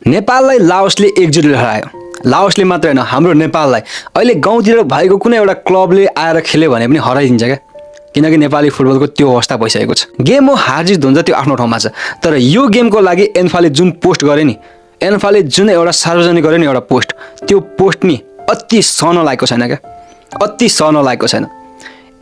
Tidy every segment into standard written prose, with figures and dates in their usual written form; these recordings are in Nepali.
नेपाललाई लाओसले एकजुट हरायो। लाओसले मात्र हैन हाम्रो नेपाललाई अहिले गाउँतिर भएको कुनै एउटा क्लबले आएर खेल्यो भने पनि हराइदिन्छ क्या। किनकि नेपाली फुटबलको त्यो अवस्था भइसकेको छ। गेम हो हारजित हुन्छ त्यो आफ्नो ठाउँमा छ। तर यो गेमको लागि एन्फाले जुन पोस्ट गरे नि, एन्फाले जुन एउटा सार्वजनिक गरे नि एउटा पोस्ट, त्यो पोस्ट नि अति सहन लायकको छैन क्या। अति सहन लायकको छैन।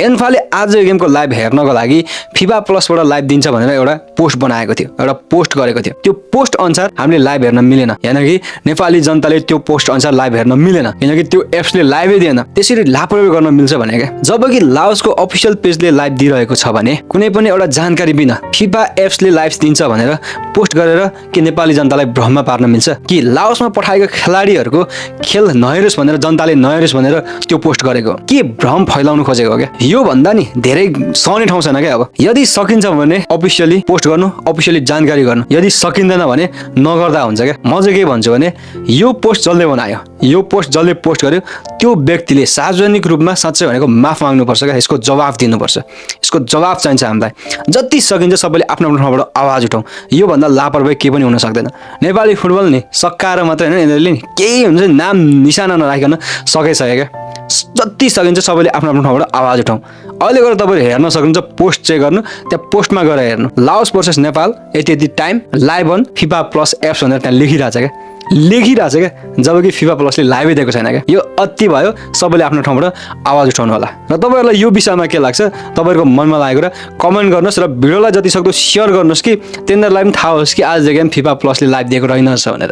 एन्फाले आज यो गेमको लाइभ हेर्नको लागि फिफा प्लसबाट लाइभ दिन्छ भनेर एउटा पोस्ट बनाएको थियो, एउटा पोस्ट गरेको थियो। त्यो पोस्ट अनुसार हामीले लाइभ हेर्न मिलेन। यानि नेपाली जनताले त्यो पोस्ट अनुसार लाइभ हेर्न मिलेन, किनकि त्यो एप्सले लाइभै दिएन। त्यसरी लापरवाही गर्न मिल्छ भने क्या। जबकि लाओसको अफिसियल पेजले लाइभ दिइरहेको छ भने कुनै पनि एउटा जानकारी बिना फिफा एप्सले लाइभ दिन्छ भनेर पोस्ट गरेर के नेपाली जनतालाई भ्रममा पार्न मिल्छ? कि लाओसमा पठाएको खेलाडीहरूको खेल नहेरोस् भनेर, जनताले नहेरोस् भनेर त्यो पोस्ट गरेको? के भ्रम फैलाउनु खोजेको हो क्या? यो भन्दा नि धेरै सहने ठाउँ छैन क्या। अब यदि सकिन्छ भने अफिसियली पोस्ट गर्नु, अफिसियली जानकारी गर्नु। यदि सकिँदैन भने नगर्दा हुन्छ क्या। म चाहिँ के भन्छु भने यो पोस्ट जसले बनायो, यो पोस्ट जसले पोस्ट गर्यो त्यो व्यक्तिले सार्वजनिक रूपमा साँच्चै भनेको माफ माग्नुपर्छ क्या। यसको जवाफ दिनुपर्छ। यसको जवाफ चाहिन्छ हामीलाई। जति सकिन्छ सबैले आफ्नो आफ्नो ठाउँबाट आवाज उठाउँ। यो भन्दा लापरवाही केही पनि हुन सक्दैन। नेपाली फुटबल नि सकाएर मात्रै हैन, यिनीहरूले नि केही हुन्छ नाम निशाना नराखिकन सकिसक्यो क्या। जति सकिन्छ सबैले आफ्नो आफ्नो ठाउँबाट आवाज उठाउँ। अहिले गएर तपाईँले हेर्न सक्नुहुन्छ, पोस्ट चेक गर्नु, त्यहाँ पोस्टमा गएर हेर्नु लाओस भर्सेस नेपाल यति time live on FIFA plus apps भनेर त्यहाँ लेखिरहेछ क्या। लेखिरहेछ क्या। जबकि फिफा प्लसले लाइभै दिएको छैन क्या। यो अति भयो। सबैले आफ्नो ठाउँबाट आवाज उठाउनु होला। र तपाईँहरूलाई यो विषयमा के लाग्छ तपाईँहरूको मनमा लागेको र कमेन्ट गर्नुहोस् र भिडियोलाई जति सक्दो सेयर गर्नुहोस् कि तिनीहरूलाई पनि थाहा होस् कि आज गेम फिफा प्लसले लाइभ दिएको रहेनछ भनेर।